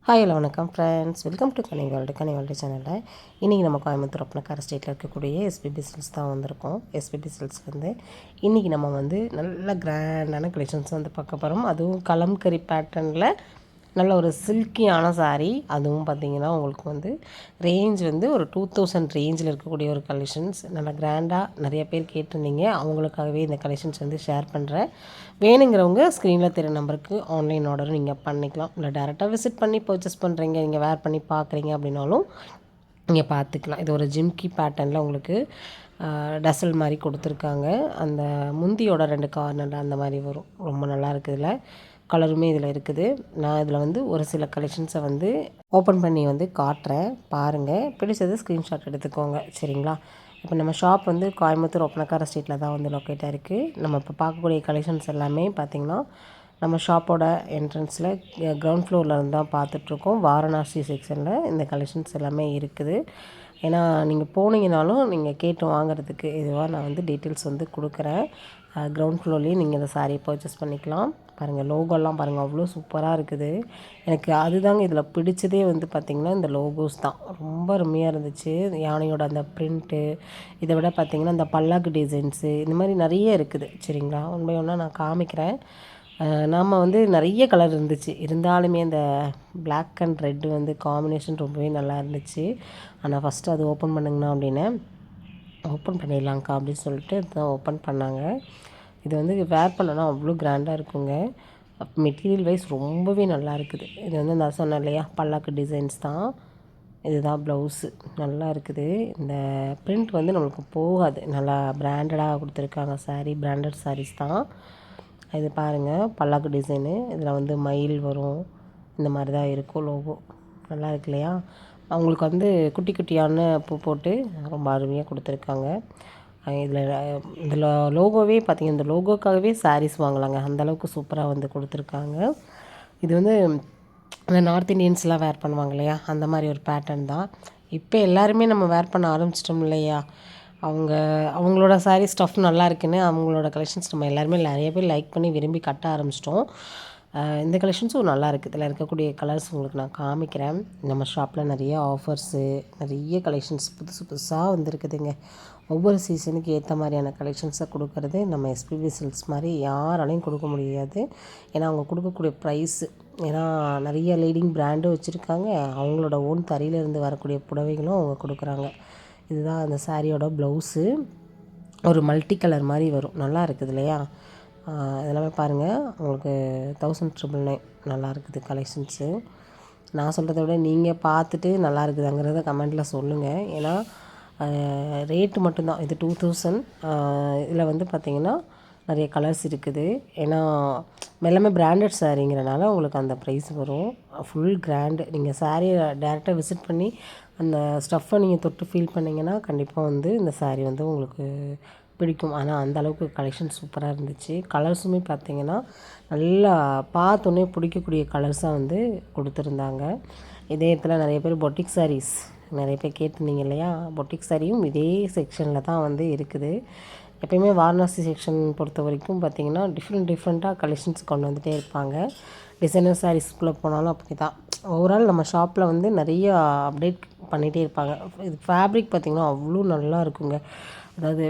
Hi hello வணக்கம் friends, welcome to Ghani world சேனலில். இன்றைக்கி நம்ம கோயம்புத்தூர் ஒப்பனக்கார ஸ்ட்ரீட்டில் இருக்கக்கூடிய எஸ்பிபி சில்க்ஸ் தான் வந்திருக்கோம். எஸ்பிபி சில்க்ஸ்லேருந்து இன்றைக்கி நம்ம வந்து நல்ல கிராண்டான கலெக்ஷன்ஸ் வந்து பார்க்க போகிறோம். அதுவும் கலம்கரி பேட்டர்னில் நல்ல ஒரு சில்கியான சாரீ. அதுவும் பார்த்திங்கன்னா உங்களுக்கு வந்து ரேஞ்ச் வந்து ஒரு 2000 ரேஞ்சில் இருக்கக்கூடிய ஒரு கலெக்ஷன்ஸ். நல்லா கிராண்டாக நிறைய பேர் கேட்டிருந்தீங்க, அவங்களுக்காகவே இந்த கலெக்ஷன்ஸ் வந்து ஷேர் பண்ணுறேன். வேணுங்கிறவங்க ஸ்க்ரீனில் தெரிய நம்பருக்கு ஆன்லைன் ஆர்டர் நீங்கள் பண்ணிக்கலாம். இல்லை டேரெக்டாக விசிட் பண்ணி பர்ச்சேஸ் பண்ணுறீங்க, நீங்கள் வேர் பண்ணி பார்க்குறீங்க அப்படின்னாலும் நீங்கள் பார்த்துக்கலாம். இது ஒரு ஜிம்கி பேட்டர்னில் உங்களுக்கு டசல் மாதிரி கொடுத்துருக்காங்க. அந்த முந்தியோட 2 கார்னரில் அந்த மாதிரி வரும். ரொம்ப நல்லா இருக்குது. இதில் கலருமே இதில் இருக்குது. நான் இதில் வந்து ஒரு சில கலெக்ஷன்ஸை வந்து ஓப்பன் பண்ணி வந்து காட்டுறேன், பாருங்கள். பிடிச்சது ஸ்க்ரீன்ஷாட் எடுத்துக்கோங்க, சரிங்களா? இப்போ நம்ம ஷாப் வந்து கோயம்புத்தூர் ஒப்பனக்கார ஸ்ட்ரீட்டில் தான் வந்து லொக்கேட்டாக இருக்குது. நம்ம இப்போ பார்க்கக்கூடிய கலெக்ஷன்ஸ் எல்லாமே பார்த்திங்கன்னா நம்ம ஷாப்போட என்ட்ரன்ஸில் கிரவுண்ட் ஃப்ளோரில் இருந்து தான் பார்த்துட்ருக்கோம். வாரணாசி செக்ஷனில் இந்த கலெக்ஷன்ஸ் எல்லாமே இருக்குது. ஏன்னா நீங்கள் போனீங்கனாலும் நீங்கள் கேட்டு வாங்குறதுக்கு இதுவாக நான் வந்து டீட்டெயில்ஸ் வந்து கொடுக்குறேன். கிரவுண்ட் ஃப்ளோர்லேயும் நீங்கள் இந்த சாரியை பர்ச்சேஸ் பண்ணிக்கலாம். பாருங்கள், லோகோலாம் பாருங்கள், அவ்வளோ சூப்பராக இருக்குது. எனக்கு அதுதாங்க இதில் பிடிச்சதே வந்து பார்த்திங்கன்னா இந்த லோகோஸ் தான். ரொம்ப அருமையாக இருந்துச்சு. யானையோட அந்த ப்ரிண்ட்டு, இதை விட பார்த்திங்கன்னா இந்த பல்லாக்கு டிசைன்ஸு, இந்த மாதிரி நிறைய இருக்குது, சரிங்களா? உண்மை ஒன்றா நான் காமிக்கிறேன். நாம் வந்து நிறைய கலர் இருந்துச்சு, இருந்தாலுமே அந்த பிளாக் அண்ட் ரெட்டு வந்து காம்பினேஷன் ரொம்பவே நல்லா இருந்துச்சு. ஆனால் ஃபஸ்ட்டு அது ஓப்பன் பண்ணுங்கண்ணா அப்படின்னு ஓப்பன் பண்ணிடலாங்க்கா அப்படின்னு சொல்லிட்டு இதுதான் ஓப்பன் பண்ணாங்க. இது வந்து வேர் பண்ணனா அவ்வளோ கிராண்டாக இருக்குங்க. மெட்டீரியல் வைஸ் ரொம்பவே நல்லா இருக்குது. இது வந்து நான் சொன்னேன் இல்லையா, பல்லாக்கு டிசைன்ஸ் தான். இதுதான் ப்ளவுஸு, நல்லா இருக்குது. இந்த பிரிண்ட் வந்து நம்மளுக்கு போகாது, நல்லா பிராண்டடாக கொடுத்துருக்காங்க. சாரீ பிராண்டட் சாரீஸ் தான். இது பாருங்கள், பல்லாக்கு டிசைனு. இதில் வந்து மயில் வரும், இந்த மாதிரி தான் இருக்கும் லோகோ. நல்லா இருக்கு இல்லையா? அவங்களுக்கு வந்து குட்டி குட்டியான பூ போட்டு ரொம்ப அருமையாக கொடுத்துருக்காங்க. இதில் லோகோவே பார்த்திங்கன்னா இந்த லோகோக்காகவே சாரீஸ் வாங்கலாங்க, அந்தளவுக்கு சூப்பராக வந்து கொடுத்துருக்காங்க. இது வந்து இந்த நார்த் இண்டியன்ஸ்லாம் வேர் பண்ணுவாங்க இல்லையா, அந்த மாதிரி ஒரு பேட்டர்ன் தான். இப்போ எல்லாருமே நம்ம வேர் பண்ண ஆரம்பிச்சிட்டோம் இல்லையா? அவங்களோட சாரீ ஸ்டஃப் நல்லா இருக்குன்னு அவங்களோட கலெக்ஷன்ஸ் நம்ம எல்லாருமே நிறைய பேர் லைக் பண்ணி விரும்பி கட்ட ஆரம்பிச்சிட்டோம். இந்த கலெக்ஷன்ஸும் நல்லா இருக்குது. இதில் இருக்கக்கூடிய கலர்ஸ் உங்களுக்கு நான் காமிக்கிறேன். நம்ம ஷாப்பில் நிறைய ஆஃபர்ஸு, நிறைய கலெக்ஷன்ஸ் புதுசு புதுசாக வந்துருக்குதுங்க. ஒவ்வொரு சீசனுக்கு ஏற்ற மாதிரியான கலெக்ஷன்ஸை கொடுக்கறது நம்ம எஸ்பிபி சில்க்ஸ் மாதிரி யாராலையும் கொடுக்க முடியாது. ஏன்னா அவங்க கொடுக்கக்கூடிய ப்ரைஸு, ஏன்னா நிறைய லீடிங் பிராண்டும் வச்சுருக்காங்க. அவங்களோட ஓன் தறியிலேருந்து வரக்கூடிய புடவைகளும் அவங்க கொடுக்குறாங்க. இதுதான் அந்த சாரியோட ப்ளவுஸு. ஒரு மல்டி கலர் மாதிரி வரும், நல்லா இருக்குது இல்லையா? இதெல்லாமே பாருங்கள், உங்களுக்கு 1999 நல்லா இருக்குது கலெக்ஷன்ஸு. நான் சொல்கிறத விட நீங்கள் பார்த்துட்டு நல்லா இருக்குதுங்கிறத கமெண்ட்டில் சொல்லுங்கள். ஏன்னா ரேட்டு மட்டும்தான் இது 2000. இதில் வந்து பார்த்திங்கன்னா நிறைய கலர்ஸ் இருக்குது. ஏன்னா எல்லாமே பிராண்டட் சாரீங்கிறனால உங்களுக்கு அந்த ப்ரைஸ் வரும். Full grant. நீங்கள் சாரியை டேரெக்டாக விசிட் பண்ணி அந்த ஸ்டஃப்பை நீங்கள் தொட்டு ஃபீல் பண்ணிங்கன்னா கண்டிப்பாக வந்து இந்த சாரீ வந்து உங்களுக்கு பிடிக்கும். ஆனால் அந்த அளவுக்கு கலெக்ஷன் சூப்பராக இருந்துச்சு. கலர்ஸுமே பார்த்திங்கன்னா நல்லா பார்த்தோன்னே பிடிக்கக்கூடிய கலர்ஸாக வந்து கொடுத்துருந்தாங்க. இதே இடத்துல நிறைய பேர் பொட்டிக் சாரீஸ் நிறைய பேர் கேட்டிருந்தீங்க இல்லையா? பொட்டிக் சாரியும் இதே செக்ஷனில் தான் வந்து இருக்குது. எப்பயுமே வாரணாசி செக்ஷன் பொறுத்த வரைக்கும் பார்த்திங்கன்னா டிஃப்ரெண்ட்டாக கலெக்ஷன்ஸ் கொண்டு வந்துகிட்டே இருப்பாங்க. டிசைனர் சாரீஸ்குள்ளே போனாலும் அப்படி தான். ஓவரால் நம்ம ஷாப்பில் வந்து நிறைய அப்டேட் பண்ணிகிட்டே இருப்பாங்க. இது ஃபேப்ரிக் பார்த்திங்கன்னா அவ்வளோ நல்லா இருக்குங்க. அதாவது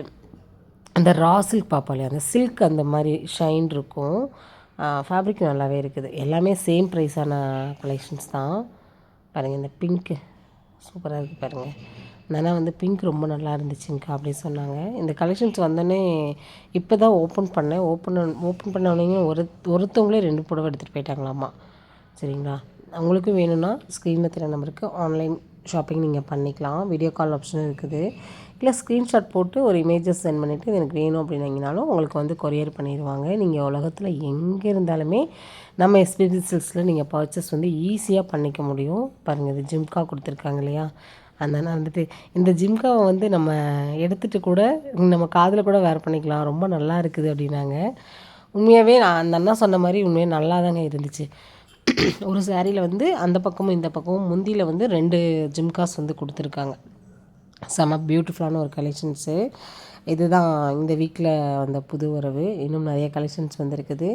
அந்த ரா சில்க் பார்ப்போம் இல்லையா, அந்த சில்க் அந்த மாதிரி ஷைன் இருக்கும். ஃபேப்ரிக் நல்லாவே இருக்குது. எல்லாமே சேம் ப்ரைஸான கலெக்ஷன்ஸ் தான். பாருங்கள், இந்த பிங்க்கு சூப்பராக இருக்குது பாருங்கள். நான் வந்து பிங்க் ரொம்ப நல்லா இருந்துச்சுங்கக்கா அப்படின்னு சொன்னாங்க. இந்த கலெக்ஷன்ஸ் வந்தோடனே இப்போ தான் ஓப்பன் பண்ணேன். ஓப்பன் பண்ண உடனே ஒருத்தவங்களே 2 புடவை எடுத்துகிட்டு போயிட்டாங்களாம்மா, சரிங்களா? அவங்களுக்கும் வேணும்னா ஸ்க்ரீனில் தெரிய நம்பருக்கு ஆன்லைன் ஷாப்பிங் நீங்கள் பண்ணிக்கலாம். வீடியோ கால் ஆப்ஷனும் இருக்குது. இல்லை ஸ்க்ரீன்ஷாட் போட்டு ஒரு இமேஜஸ் சென்ட் பண்ணிவிட்டு இது எனக்கு வேணும் அப்படின்னீங்கனாலும் உங்களுக்கு வந்து கொரியர் பண்ணிடுவாங்க. நீங்கள் உலகத்தில் எங்கே இருந்தாலுமே நம்ம எஸ்பிபி சில்க்ஸில் நீங்கள் பர்ச்சேஸ் வந்து ஈஸியாக பண்ணிக்க முடியும். பாருங்கள், இது ஜிம்கா கொடுத்துருக்காங்க இல்லையா? அந்த அண்ணா வந்துட்டு இந்த ஜிம்காவை வந்து நம்ம எடுத்துகிட்டு கூட நம்ம காதில் கூட வேர் பண்ணிக்கலாம், ரொம்ப நல்லா இருக்குது அப்படின்னாங்க. உண்மையாகவே நான் அந்த அண்ணா சொன்ன மாதிரி உண்மையாக நல்லா தாங்க இருந்துச்சு. ஒரு சாரியில் வந்து அந்த பக்கமும் இந்த பக்கமும் முந்தியில் வந்து 2 ஜிம்காஸ் வந்து கொடுத்துருக்காங்க. செம பியூட்டிஃபுல்லான ஒரு கலெக்ஷன்ஸு. இதுதான் இந்த வீக்கில் வந்த புது வரவு. இன்னும் நிறைய கலெக்ஷன்ஸ் வந்துருக்குது.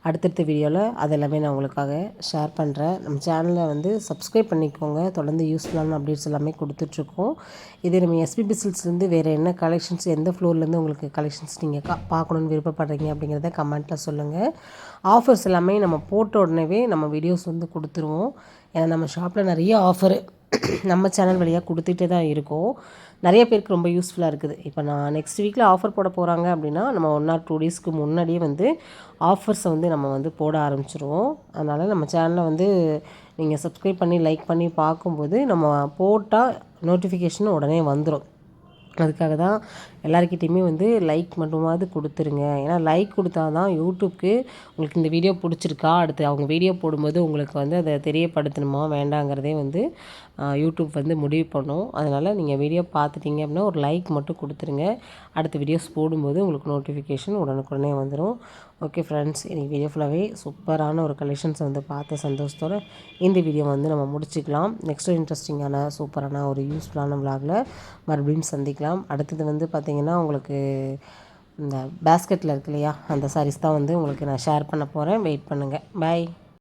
அடுத்தடுத்த வீடியோவில் அதெல்லாமே நான் உங்களுக்காக ஷேர் பண்ணுறேன். நம்ம சேனலை வந்து சப்ஸ்கிரைப் பண்ணிக்கோங்க. தொடர்ந்து யூஸ்ஃபுல்லான அப்டேட்ஸ் எல்லாமே கொடுத்துட்ருக்கோம். இதே நம்ம எஸ்பிபி சில்க்ஸ்லேருந்து வேறு என்ன கலெக்ஷன்ஸ், எந்த ஃப்ளோர்லேருந்து உங்களுக்கு கலெக்ஷன்ஸ் நீங்கள் பார்க்கணுன்னு விருப்பப்படுறீங்க அப்படிங்கிறத கமெண்ட்டில் சொல்லுங்கள். ஆஃபர்ஸ் எல்லாமே நம்ம போட்ட உடனேவே நம்ம வீடியோஸ் வந்து கொடுத்துருவோம். ஏன்னா நம்ம ஷாப்பில் நிறைய ஆஃபரு நம்ம சேனல் வழியாக கொடுத்துட்டே தான் இருக்கோம். நிறைய பேருக்கு ரொம்ப யூஸ்ஃபுல்லாக இருக்குது. இப்போ நான் நெக்ஸ்ட் வீக்கில் ஆஃபர் போட போகிறாங்க அப்படின்னா நம்ம 1 or 2 டேஸ்க்கு முன்னாடியே வந்து ஆஃபர்ஸை வந்து நம்ம வந்து போட ஆரம்பிச்சிருவோம். அதனால் நம்ம சேனலை வந்து நீங்கள் சப்ஸ்கிரைப் பண்ணி லைக் பண்ணி பார்க்கும்போது நம்ம போட்டால் நோட்டிஃபிகேஷன் உடனே வந்துடும். அதுக்காக தான் எல்லாருக்கிட்டேயுமே வந்து லைக் மட்டுமாவது கொடுத்துருங்க. ஏன்னா லைக் கொடுத்தா தான் யூடியூப்க்கு உங்களுக்கு இந்த வீடியோ பிடிச்சிருக்கா, அடுத்து அவங்க வீடியோ போடும்போது உங்களுக்கு வந்து அதை தெரியப்படுத்தணுமா வேண்டாங்கிறதே வந்து யூடியூப் வந்து முடிவு பண்ணும். அதனால் நீங்கள் வீடியோ பார்த்துட்டிங்க அப்படின்னா ஒரு லைக் மட்டும் கொடுத்துருங்க. அடுத்த வீடியோஸ் போடும்போது உங்களுக்கு நோட்டிஃபிகேஷன் உடனுக்குடனே வந்துடும். ஓகே ஃப்ரெண்ட்ஸ், இன்றைக்கி வீடியோ ஃபுல்லாகவே சூப்பரான ஒரு கலெக்ஷன்ஸ் வந்து பார்த்த சந்தோஷத்தோடு இந்த வீடியோ வந்து நம்ம முடிச்சுக்கலாம். நெக்ஸ்ட் இன்ட்ரெஸ்டிங்கான சூப்பரான ஒரு யூஸ்ஃபுல்லான விலாகில் மறுபடியும் சந்திக்கலாம். அடுத்தது வந்து பார்த்திங்கன்னா உங்களுக்கு இந்த பேஸ்கெட்டில் இருக்கு இல்லையா, அந்த சாரீஸ் தான் வந்து உங்களுக்கு நான் ஷேர் பண்ண போகிறேன். வெயிட் பண்ணுங்கள். பாய்.